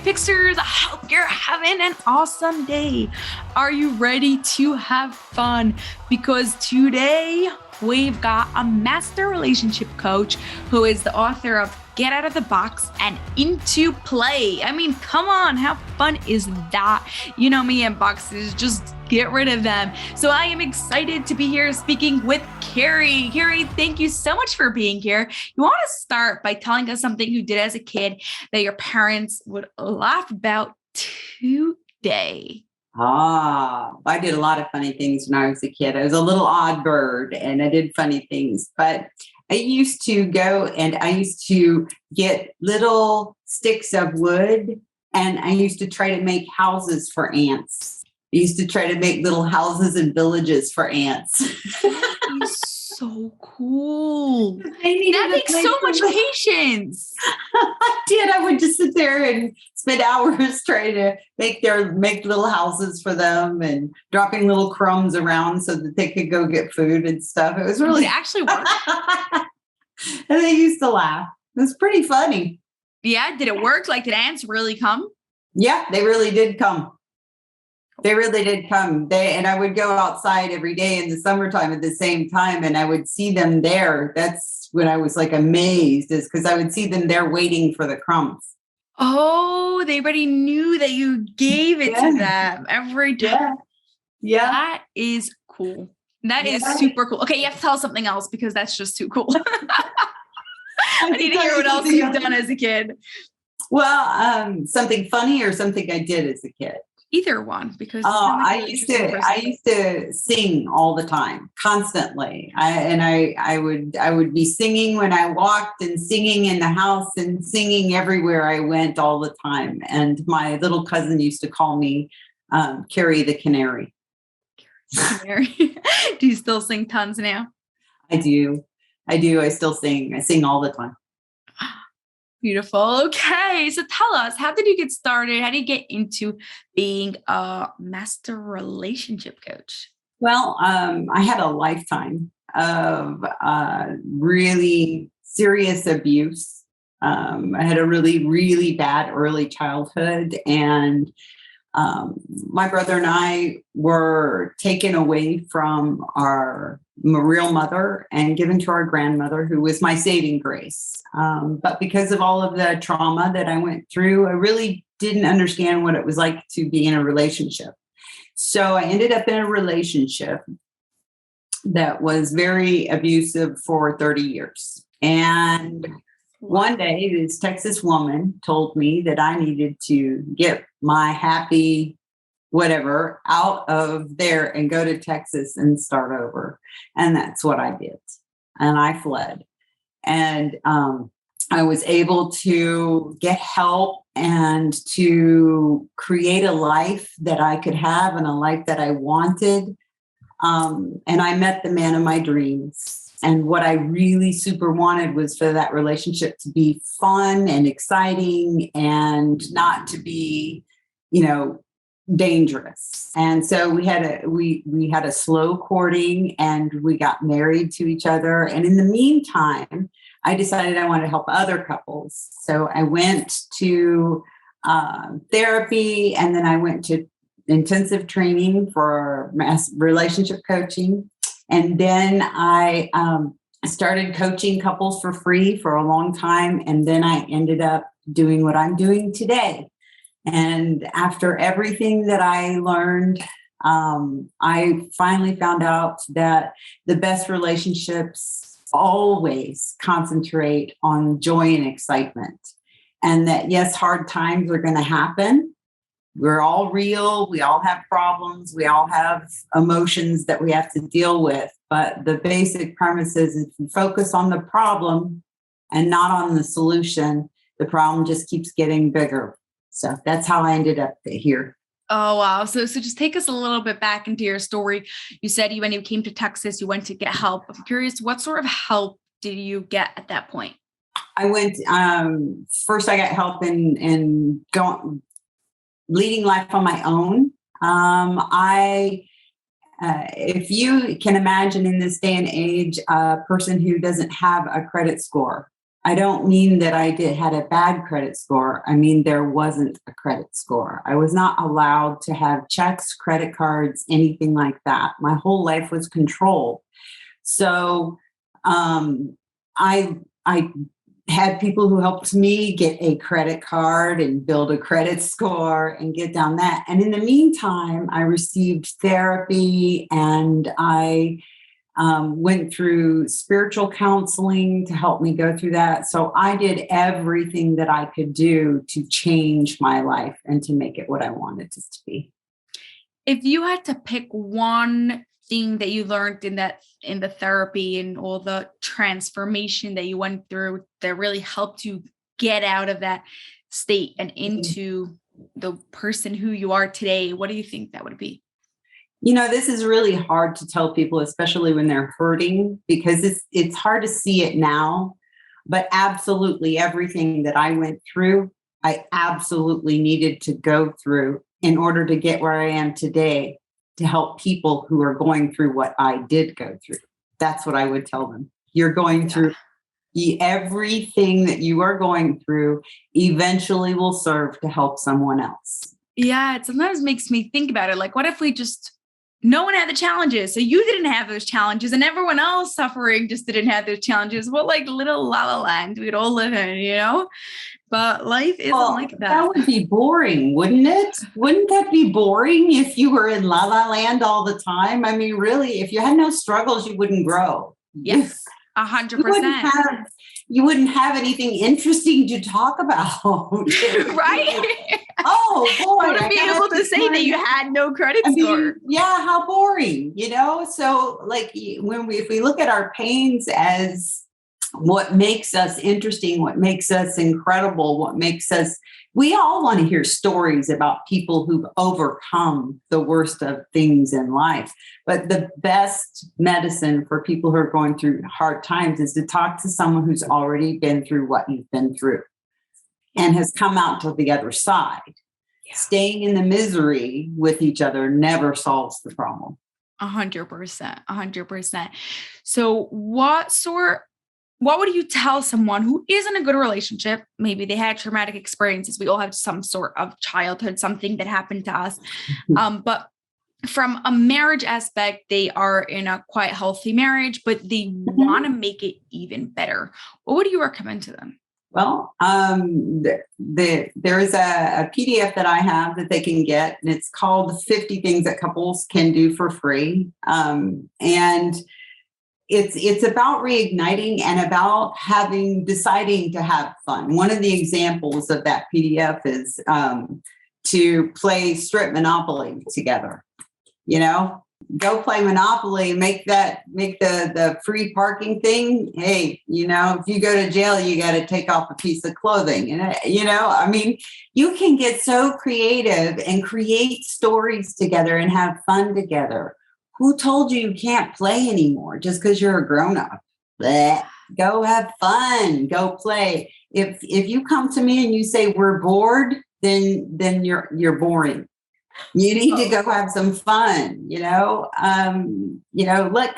Fixers. I hope you're having an awesome day. Are you ready to have fun? Because today we've got a master relationship coach who is the author of Get Out of the Box and Into Play. I mean, come on, how fun is that? You know me and boxes, just get rid of them. So I am excited to be here speaking with Kari. Kari, thank you so much for being here. You want to start by telling us something you did as a kid that your parents would laugh about today? I did a lot of funny things when I was a kid. I was a little odd bird and I did funny things, but I used to go and I used to get little sticks of wood and I used to try to make houses for ants. I used to try to make little houses and villages for ants. That is so cool. That takes so much patience. I did. I would just sit there and spend hours trying to make little houses for them and dropping little crumbs around so that they could go get food and stuff. It was really actually work. And they used to laugh. It was pretty funny. Yeah. Did it work? Like, did ants really come? Yeah, they really did come. They really did come. And I would go outside every day in the summertime at the same time, and I would see them there. That's when I was like amazed, is because I would see them there waiting for the crumbs. Oh, they already knew that you gave it to them every time. Yeah. That is cool. That is super cool. Okay, you have to tell us something else because that's just too cool. I need to hear what else you've done as a kid. Well, something funny or something I did as a kid. Either one, because I used to sing all the time, constantly. I would be singing when I walked and singing in the house and singing everywhere I went all the time. And my little cousin used to call me Kari the Canary. Canary. Do you still sing tons now? I do. I still sing. I sing all the time. Beautiful. Okay. So tell us, how did you get started? How did you get into being a master relationship coach? Well, I had a lifetime of really serious abuse. I had a really, really bad early childhood, and my brother and I were taken away from our real mother and given to our grandmother, who was my saving grace. But because of all of the trauma that I went through, I really didn't understand what it was like to be in a relationship. So I ended up in a relationship that was very abusive for 30 years. And one day, this Texas woman told me that I needed to get my happy whatever out of there and go to Texas and start over. And that's what I did. And I fled. And I was able to get help and to create a life that I could have and a life that I wanted. And I met the man of my dreams. And what I really super wanted was for that relationship to be fun and exciting and not to be, dangerous. And so we had a slow courting and we got married to each other. And in the meantime, I decided I wanted to help other couples. So I went to therapy, and then I went to intensive training for mass relationship coaching. And then I started coaching couples for free for a long time. And then I ended up doing what I'm doing today. And after everything that I learned, I finally found out that the best relationships always concentrate on joy and excitement. And that, yes, hard times are going to happen. We're all real. We all have problems. We all have emotions that we have to deal with. But the basic premise is if you focus on the problem and not on the solution, the problem just keeps getting bigger. So that's how I ended up here. Oh, wow. So just take us a little bit back into your story. You said when you came to Texas, you went to get help. I'm curious, what sort of help did you get at that point? I went, first I got help in leading life on my own. If you can imagine in this day and age, a person who doesn't have a credit score, I don't mean that had a bad credit score. I mean, there wasn't a credit score. I was not allowed to have checks, credit cards, anything like that. My whole life was controlled. So I had people who helped me get a credit card and build a credit score and get down that. And in the meantime, I received therapy, and I went through spiritual counseling to help me go through that. So I did everything that I could do to change my life and to make it what I wanted it to be. If you had to pick one thing that you learned in the therapy and all the transformation that you went through that really helped you get out of that state and into the person who you are today, what do you think that would be? This is really hard to tell people, especially when they're hurting, because it's hard to see it now. But absolutely everything that I went through, I absolutely needed to go through in order to get where I am today, to help people who are going through what I did go through. That's what I would tell them. You're going through everything that you are going through eventually will serve to help someone else. Yeah, it sometimes makes me think about it. Like, what if no one had the challenges, so you didn't have those challenges, and everyone else suffering just didn't have those challenges? What little la la land we'd all live in, But life isn't like that. That would be boring, wouldn't it? Wouldn't that be boring if you were in la la land all the time? I mean, really, if you had no struggles, you wouldn't grow. Yes, 100%. You wouldn't have anything interesting to talk about. Right? Oh, boy. You wouldn't be able to say that you had no credit score. Yeah, how boring, So if we look at our pains as what makes us interesting, what makes us incredible, we all want to hear stories about people who've overcome the worst of things in life. But the best medicine for people who are going through hard times is to talk to someone who's already been through what you've been through and has come out to the other side. Yeah. Staying in the misery with each other never solves the problem. 100%. So what would you tell someone who is in a good relationship? Maybe they had traumatic experiences. We all have some sort of childhood, something that happened to us. But from a marriage aspect, they are in a quite healthy marriage, but they want to make it even better. What would you recommend to them? Well, there is a PDF that I have that they can get, and it's called 50 Things That Couples Can Do for Free. And it's about reigniting and about deciding to have fun. One of the examples of that PDF is to play strip Monopoly together. Go play Monopoly, make the free parking thing. Hey, if you go to jail, you got to take off a piece of clothing. And, you can get so creative and create stories together and have fun together. Who told you can't play anymore just because you're a grown-up? Go have fun. Go play. If you come to me and you say we're bored, then you're boring. You need to go have some fun, let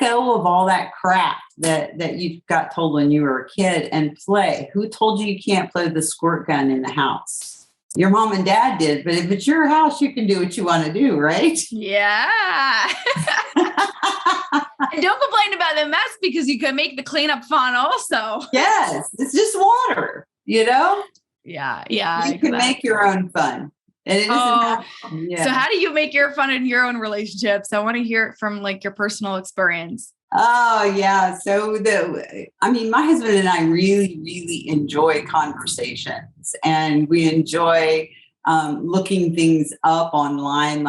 go of all that crap that you got told when you were a kid and play. Who told you can't play the squirt gun in the house? Your mom and dad did, but if it's your house, you can do what you want to do, right? Yeah. And don't complain about the mess, because you can make the cleanup fun also. Yes, it's just water, Yeah. You can make your own fun. And it isn't So how do you make your fun in your own relationships? I want to hear it from your personal experience. Oh, yeah. So my husband and I really, really enjoy conversations, and we enjoy looking things up online.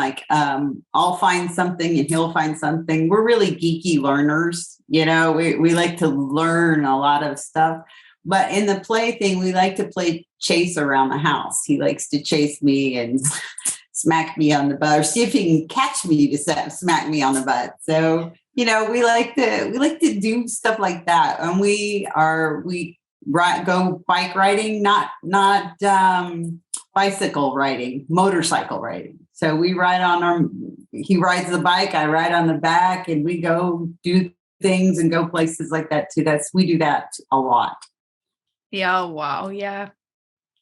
I'll find something and he'll find something. We're really geeky learners. We like to learn a lot of stuff. But in the play thing, we like to play chase around the house. He likes to chase me and smack me on the butt, or see if he can catch me to smack me on the butt. So, we like to do stuff like that. And we go bike riding, not bicycle riding, motorcycle riding. So we ride he rides the bike, I ride on the back, and we go do things and go places like that too. We do that a lot. Yeah. Wow. Yeah. Yeah.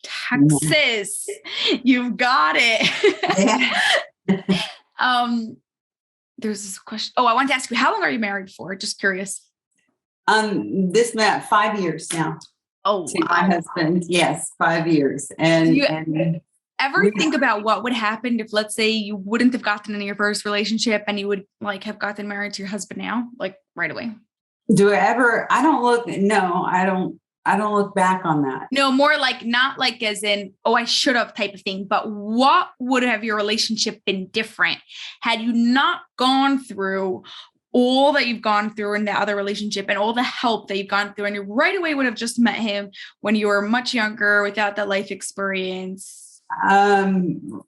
Texas. You've got it. um, there's this question. Oh, I wanted to ask you, how long are you married for? Just curious. This meant 5 years now Oh, to my wow. husband. Yes, 5 years. Do And you and ever we think about what would happen if, let's say, you wouldn't have gotten in your first relationship and you would like have gotten married to your husband now, like right away? do I ever, I don't look, no, I don't look back on that. No, more like not like as in, oh, I should have type of thing, but what would have your relationship been different had you not gone through all that you've gone through in the other relationship and all the help that you've gone through, and you right away would have just met him when you were much younger without that life experience? Um,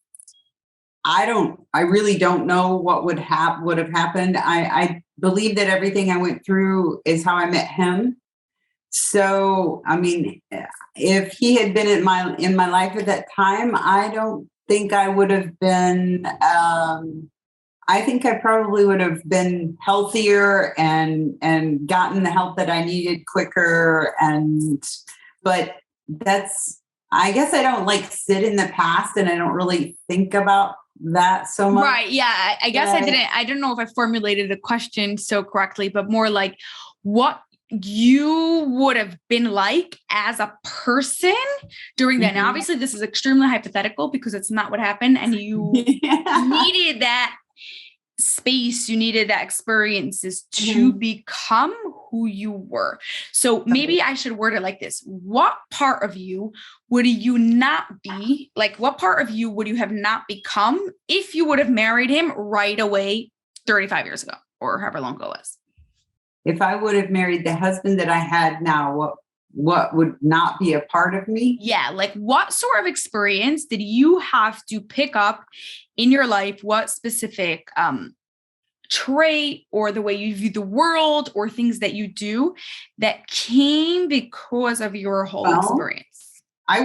I really don't know what would have happened. I believe that everything I went through is how I met him. So, I mean, if he had been in my life at that time, I don't think I would have been. I think I probably would have been healthier and gotten the help that I needed quicker. But that's, I guess I don't like sit in the past, and I don't really think about that so much. Right. Yeah. I guess I don't know if I formulated the question so correctly, but more like what you would have been like as a person during that. Now, Mhm. obviously, this is extremely hypothetical because it's not what happened. And you needed that space, you needed that experiences to become who you were. So maybe I should word it like this. What part of you would you not be, like what part of you would you have not become if you would have married him right away 35 years ago or however long ago it was? If I would have married the husband that I had now, what would not be a part of me? Yeah, like what sort of experience did you have to pick up in your life? What specific trait or the way you view the world or things that you do that came because of your whole experience? I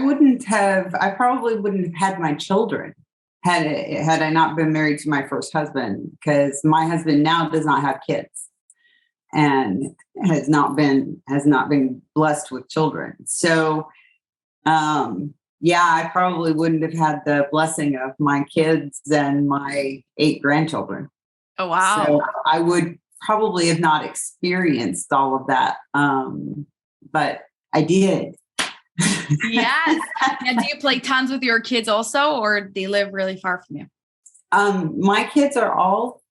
probably wouldn't have had my children had I not been married to my first husband, because my husband now does not have kids and has not been blessed with children. So yeah, I probably wouldn't have had the blessing of my kids and my 8 grandchildren. Oh, wow. So I would probably have not experienced all of that. But I did. Yes. Now, do you play tons with your kids also, or they live really far from you? My kids are all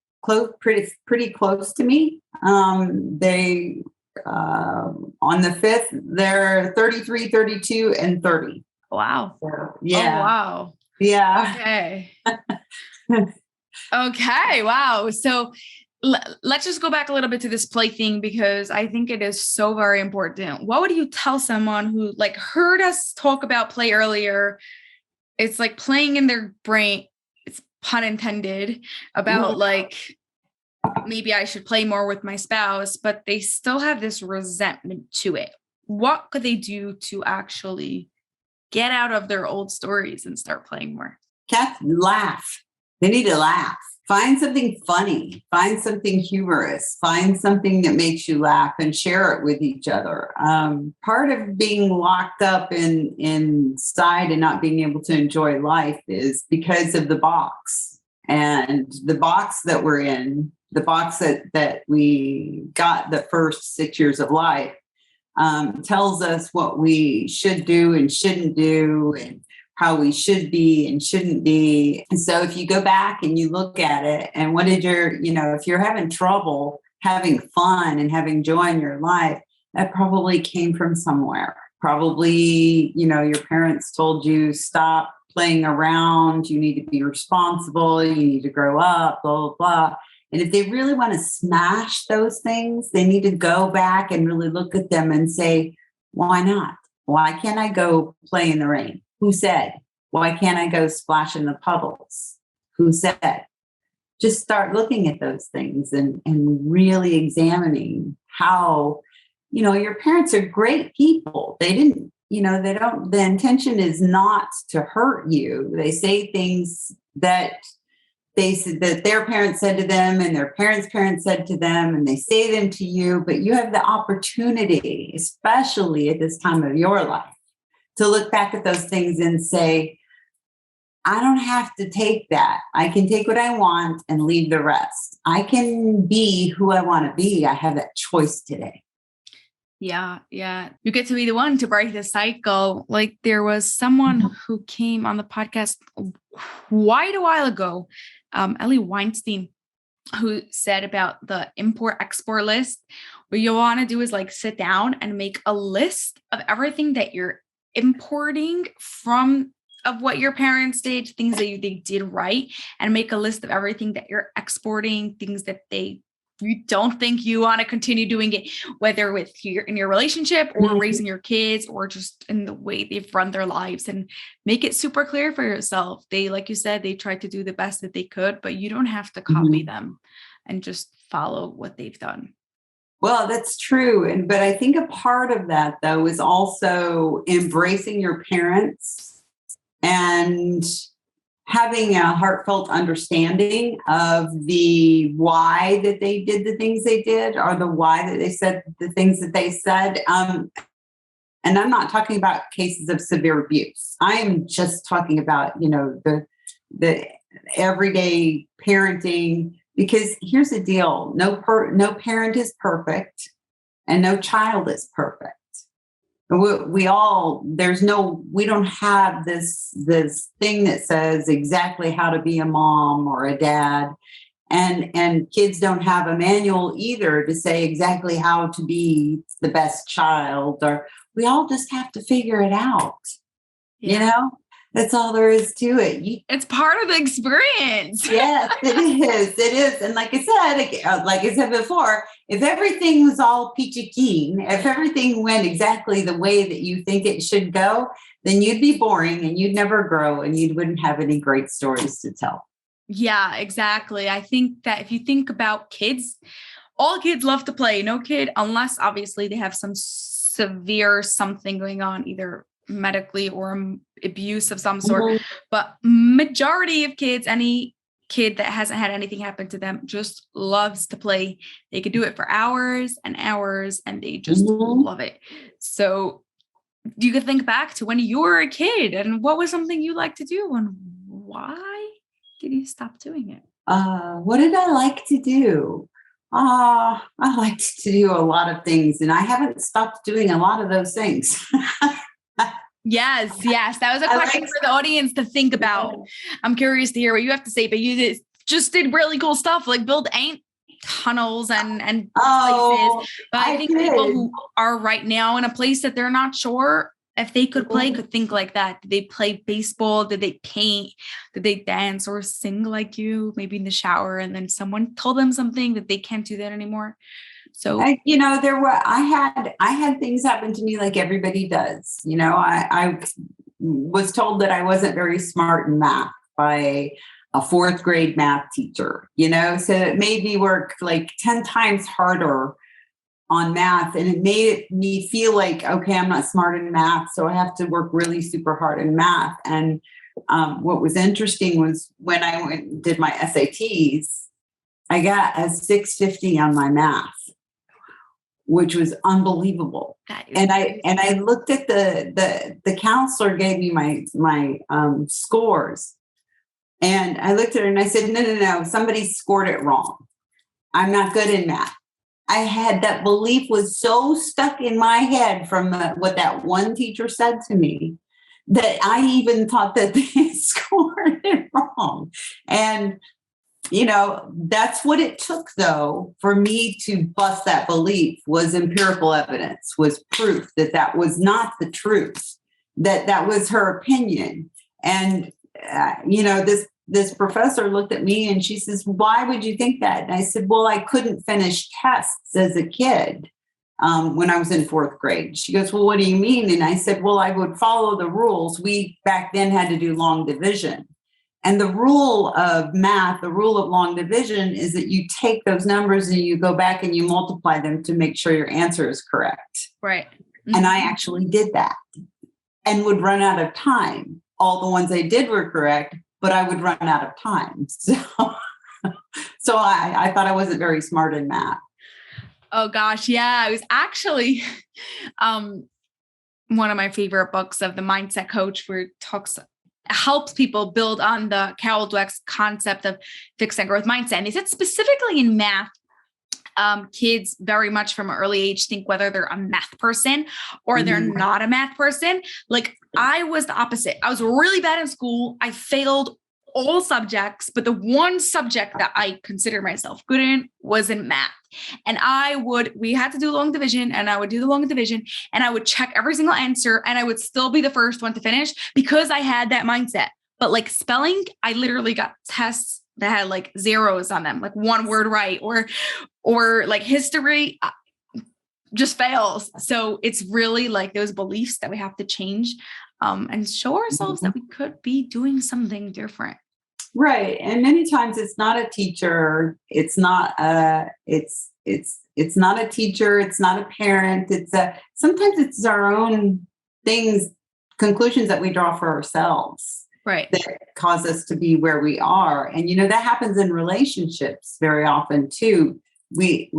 pretty close to me. They on the 5th, they're 33, 32, and 30. Wow. So, yeah. Oh, wow. Yeah. Okay. Okay. Wow. So let's just go back a little bit to this play thing, because I think it is so very important. What would you tell someone who like heard us talk about play earlier? It's like playing in their brain, it's pun intended, about like, maybe I should play more with my spouse, but they still have this resentment to it. What could they do to actually get out of their old stories and start playing more? Cats laugh. They need to laugh. Find something funny. Find something humorous. Find something that makes you laugh and share it with each other. Part of being locked up inside and not being able to enjoy life is because of the box. And the box that we're in, the box that we got the first 6 years of life, tells us what we should do and shouldn't do, and how we should be and shouldn't be. And so if you go back and you look at it, and what did if you're having trouble having fun and having joy in your life, that probably came from somewhere. Probably, your parents told you, stop playing around, you need to be responsible, you need to grow up, blah, blah, blah. And if they really want to smash those things, they need to go back and really look at them and say, why not? Why can't I go play in the rain? Who said? Why can't I go splash in the puddles? Who said? Just start looking at those things and really examining how, your parents are great people. They didn't, the intention is not to hurt you. They say things that they said that their parents said to them and their parents' said to them, and they say them to you, but you have the opportunity, especially at this time of your life, to look back at those things and say, I don't have to take that. I can take what I want and leave the rest. I can be who I want to be. I have that choice today. Yeah. Yeah. You get to be the one to break the cycle. Like there was someone who came on the podcast quite a while ago, Ellie Weinstein, who said about the import-export list. What you want to do is like sit down and make a list of everything that you're importing of what your parents did, things that they did right, and make a list of everything that you're exporting, things that you don't think you want to continue doing it, whether in your relationship or raising your kids or just in the way they've run their lives, and make it super clear for yourself. They, like you said, they tried to do the best that they could, but you don't have to copy them and just follow what they've done. Well, that's true. But I think a part of that, though, is also embracing your parents and having a heartfelt understanding of the why that they did the things they did, or the why that they said the things that they said. And I'm not talking about cases of severe abuse. I am just talking about, the everyday parenting, because here's the deal. No parent is perfect and no child is perfect. We don't have this thing that says exactly how to be a mom or a dad, and kids don't have a manual either to say exactly how to be the best child, or we all just have to figure it out. That's all there is to it. It's part of the experience. Yes, it is. It is. And like I said before, if everything was all peachy keen, if everything went exactly the way that you think it should go, then you'd be boring and you'd never grow and you wouldn't have any great stories to tell. Yeah, exactly. I think that if you think about kids, all kids love to play. No kid, unless obviously they have some severe something going on, either medically or abuse of some sort. But majority of kids, any kid that hasn't had anything happen to them, just loves to play. They could do it for hours and hours and they just love it. So you could think back to when you were a kid and what was something you liked to do and why did you stop doing it? What did I like to do? I liked to do a lot of things, and I haven't stopped doing a lot of those things. Yes. That was a question for the audience to think about. I'm curious to hear what you have to say, but you just did really cool stuff, like build tunnels and places. But I think people who are right now in a place that they're not sure if they could play, could think like that. Did they play baseball? Did they paint? Did they dance or sing like you, maybe in the shower? And then someone told them something that they can't do that anymore. So, I had things happen to me like everybody does. I was told that I wasn't very smart in math by a fourth grade math teacher, so it made me work like 10 times harder on math. And it made me feel like, okay, I'm not smart in math, so I have to work really super hard in math. And what was interesting was when I went and did my SATs, I got a 650 on my math, which was unbelievable. And I looked at the counselor gave me my scores, and I looked at her and I said, no, somebody scored it wrong. I'm not good in math. I had that belief was so stuck in my head from what that one teacher said to me that I even thought that they scored it wrong. And that's what it took, though, for me to bust that belief was empirical evidence, was proof that was not the truth, that was her opinion. And, this professor looked at me and she says, why would you think that? And I said, well, I couldn't finish tests as a kid when I was in fourth grade. She goes, well, what do you mean? And I said, well, I would follow the rules. We back then had to do long division. And the rule of math, the rule of long division is that you take those numbers and you go back and you multiply them to make sure your answer is correct. Right. And I actually did that and would run out of time. All the ones I did were correct, but I would run out of time. So I thought I wasn't very smart in math. Oh gosh. Yeah. It was actually, one of my favorite books of the mindset coach where it helps people build on the Carol Dweck's concept of fixed and growth mindset. And they said specifically in math, kids very much from an early age think whether they're a math person or they're not a math person. Like I was the opposite. I was really bad in school. I failed all subjects, but the one subject that I considered myself good in was in math. And we had to do long division, and I would do the long division, and I would check every single answer, and I would still be the first one to finish because I had that mindset. But like spelling, I literally got tests that had like zeros on them, like one word right, or like history just fails. So it's really like those beliefs that we have to change, and show ourselves that we could be doing something different. Right. And many times it's not a teacher. It's not it's not a teacher. It's not a parent. Sometimes it's our own things, conclusions that we draw for ourselves. Right. That cause us to be where we are. And, that happens in relationships very often too. We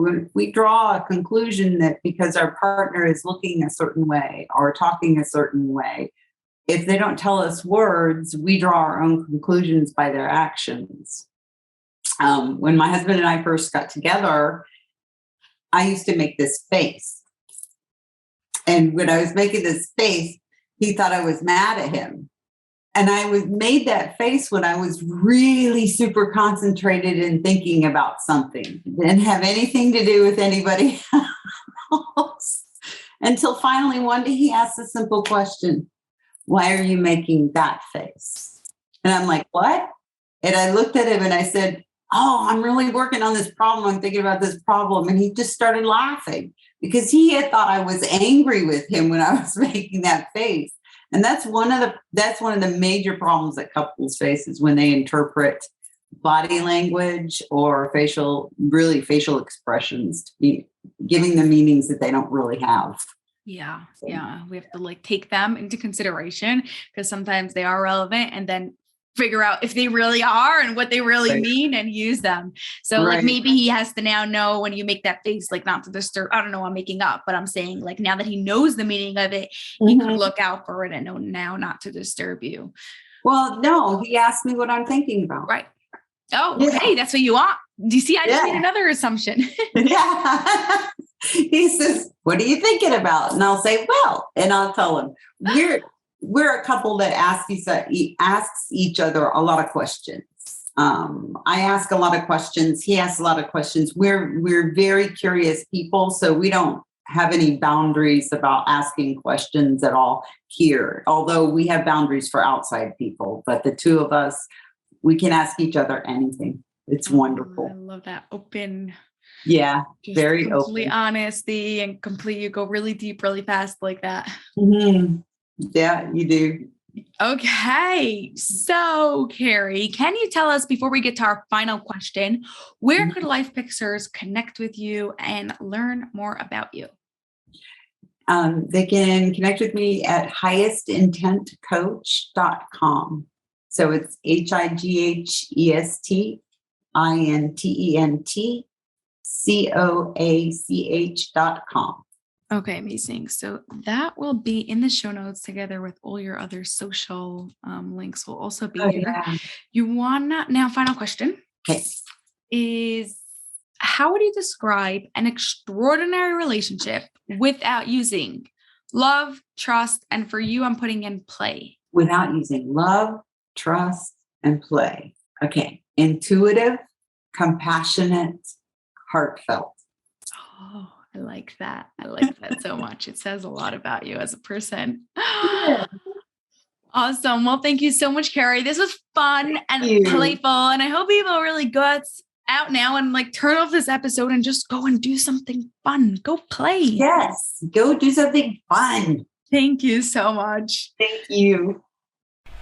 draw a conclusion that because our partner is looking a certain way or talking a certain way, if they don't tell us words, we draw our own conclusions by their actions. When my husband and I first got together, I used to make this face. And when I was making this face, he thought I was mad at him. And I made that face when I was really super concentrated in thinking about something. It didn't have anything to do with anybody else. Until finally one day he asked a simple question. Why are you making that face? And I'm like, what? And I looked at him and I said, oh, I'm really working on this problem. I'm thinking about this problem. And he just started laughing because he had thought I was angry with him when I was making that face. And that's one of the major problems that couples face is when they interpret body language or facial expressions to be giving them meanings that they don't really have. Yeah. Yeah. We have to like take them into consideration because sometimes they are relevant and then figure out if they really are and what they really mean and use them. So like maybe he has to now know when you make that face, like not to disturb, I don't know, I'm making up, but I'm saying like now that he knows the meaning of it, he could look out for it and know now not to disturb you. Well, no, he asked me what I'm thinking about. Right. Oh, okay. That's what you want. Do you see? I just made another assumption. Yeah. He says, what are you thinking about? And I'll say, well, and I'll tell him, we're a couple that asks each other a lot of questions. I ask a lot of questions. He asks a lot of questions. We're very curious people. So we don't have any boundaries about asking questions at all here, although we have boundaries for outside people. But the two of us, we can ask each other anything. It's wonderful. I love that. Open. Yeah, very complete open. Honesty and you go really deep, really fast like that. Mm-hmm. Yeah, you do. Okay. So, Kari, can you tell us before we get to our final question, where could Life Fixers connect with you and learn more about you? They can connect with me at highestintentcoach.com. So it's highestintentcoach.com. Okay, amazing. So that will be in the show notes together with all your other social links will also be here. Yeah. You wanna now final question is how would you describe an extraordinary relationship without using love, trust, and for you, I'm putting in play. Without using love, trust, and play. Okay. Intuitive, compassionate, heartfelt. Oh, I like that. I like that so much. It says a lot about you as a person. Yeah. Awesome. Well, thank you so much, Kari. This was fun and playful. And I hope people really guts out now and like turn off this episode and just go and do something fun. Go play. Yes. Go do something fun. Thank you so much. Thank you.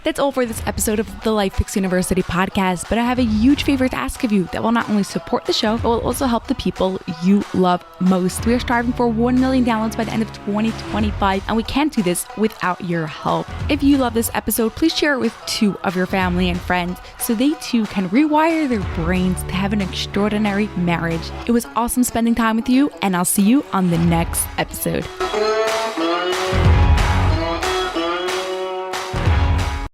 That's all for this episode of the Life Fix University podcast, but I have a huge favor to ask of you that will not only support the show, but will also help the people you love most. We are striving for 1 million downloads by the end of 2025, and we can't do this without your help. If you love this episode, please share it with 2 of your family and friends so they too can rewire their brains to have an extraordinary marriage. It was awesome spending time with you, and I'll see you on the next episode.